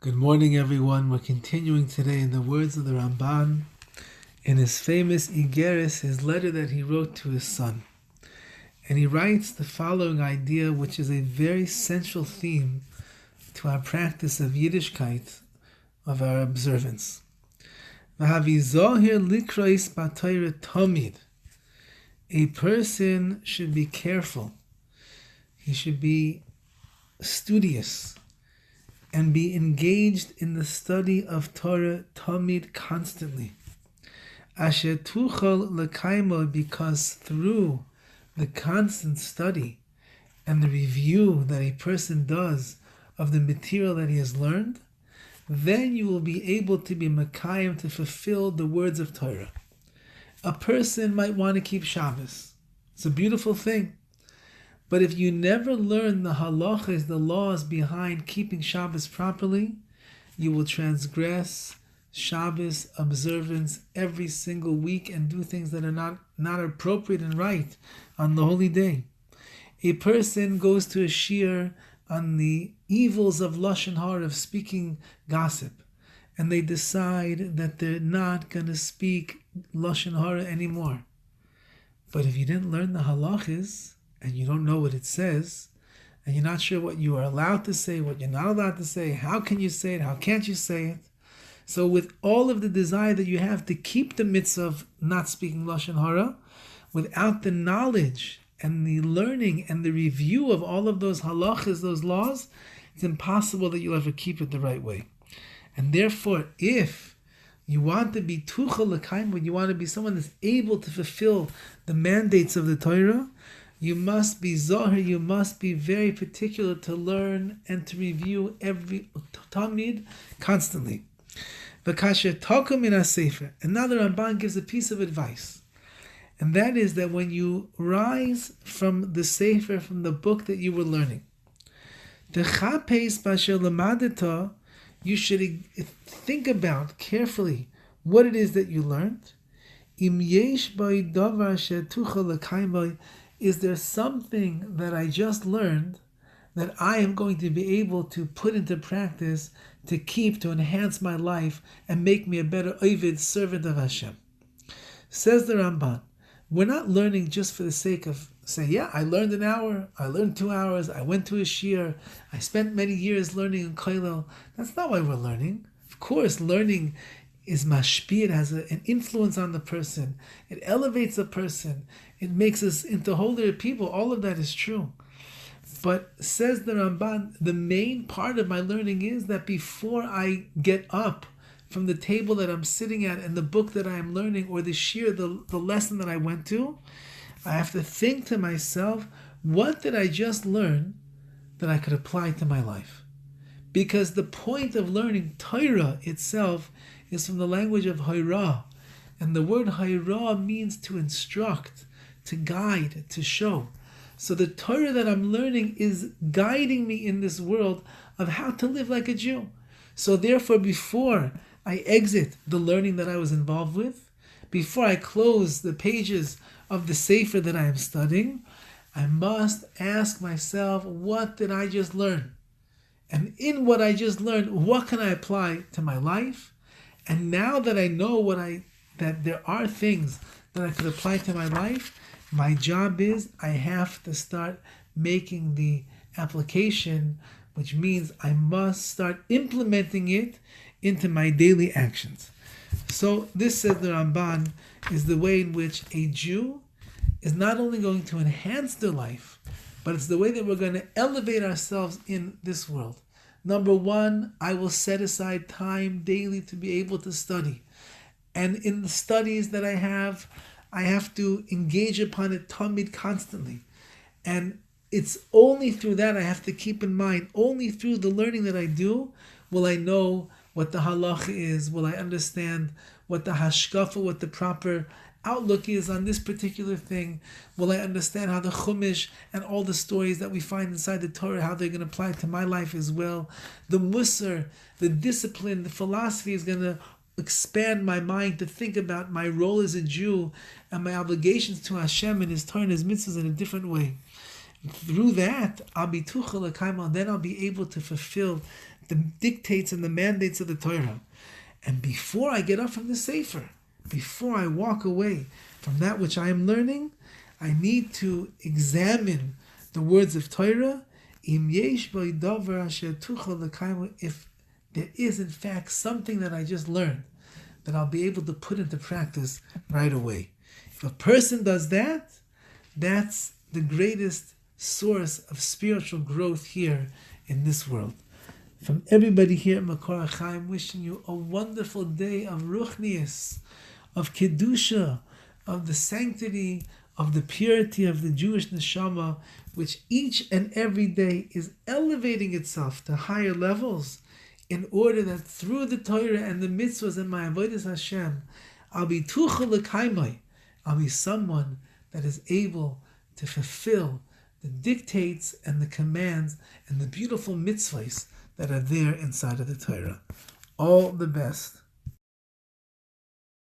Good morning, everyone. We're continuing today in the words of the Ramban in his famous Iggeres, his letter that he wrote to his son. And he writes the following idea, which is a very central theme to our practice of Yiddishkeit, of our observance. A person should be careful. He should be studious and be engaged in the study of Torah tamid constantly. Asher tuchal lekaimo, because through the constant study and the review that a person does of the material that he has learned, then you will be able to be mekayim, to fulfill the words of Torah. A person might want to keep Shabbos. It's a beautiful thing. But if you never learn the halachas, the laws behind keeping Shabbos properly, you will transgress Shabbos observance every single week and do things that are not appropriate and right on the holy day. A person goes to a shiur on the evils of lashon hara, of speaking gossip, and they decide that they're not going to speak lashon hara anymore. But if you didn't learn the halachas, and you don't know what it says, and you're not sure what you are allowed to say, what you're not allowed to say, how can you say it, how can't you say it? So with all of the desire that you have to keep the mitzvah of not speaking lashon hara, without the knowledge and the learning and the review of all of those halachas, those laws, it's impossible that you'll ever keep it the right way. And therefore, if you want to be tuchal l'kaim, when you want to be someone that's able to fulfill the mandates of the Torah, you must be zohar, you must be very particular to learn and to review every tamid constantly. And now the Ramban gives a piece of advice. And that is that when you rise from the sefer, from the book that you were learning, you should think about carefully what it is that you learned. Is there something that I just learned that I am going to be able to put into practice to keep, to enhance my life and make me a better Ovid, servant of Hashem? Says the Ramban, we're not learning just for the sake of saying, yeah, I learned an hour, I learned 2 hours, I went to a shiur, I spent many years learning in kollel. That's not why we're learning. Of course, learning is mashpi, it has an influence on the person, it elevates a person, it makes us into holier people. All of that is true. But says the Ramban, the main part of my learning is that before I get up from the table that I'm sitting at and the book that I am learning, or the shiur, the lesson that I went to, I have to think to myself, what did I just learn that I could apply to my life? Because the point of learning Torah itself is from the language of Horah. And the word Horah means to instruct, to guide, to show. So the Torah that I'm learning is guiding me in this world of how to live like a Jew. So therefore, before I exit the learning that I was involved with, before I close the pages of the sefer that I am studying, I must ask myself, what did I just learn? And in what I just learned, what can I apply to my life? And now that I know that there are things that I could apply to my life, my job is I have to start making the application, which means I must start implementing it into my daily actions. So this, says the Ramban, is the way in which a Jew is not only going to enhance their life, but it's the way that we're going to elevate ourselves in this world. Number one, I will set aside time daily to be able to study. And in the studies that I have to engage upon it tamid constantly. And it's only through that, I have to keep in mind, only through the learning that I do will I know what the halacha is, will I understand what the hashkafa, what the proper outlook is on this particular thing, will I understand how the chumash and all the stories that we find inside the Torah, how they're going to apply to my life as well. The musar, the discipline, the philosophy is going to expand my mind to think about my role as a Jew and my obligations to Hashem and His Torah and His mitzvahs in a different way. Through that, then I'll be able to fulfill the dictates and the mandates of the Torah. And before I get up from the Sefer, before I walk away from that which I am learning, I need to examine the words of Torah. If there is in fact something that I just learned that I'll be able to put into practice right away. If a person does that, that's the greatest source of spiritual growth here in this world. From everybody here at Makor HaChaim, wishing you a wonderful day of Ruchnius, of Kedusha, of the sanctity, of the purity of the Jewish neshama, which each and every day is elevating itself to higher levels, in order that through the Torah and the mitzvahs and my avodas Hashem, I'll be tuchel l'kaimai. I'll be someone that is able to fulfill the dictates and the commands and the beautiful mitzvahs that are there inside of the Torah. All the best.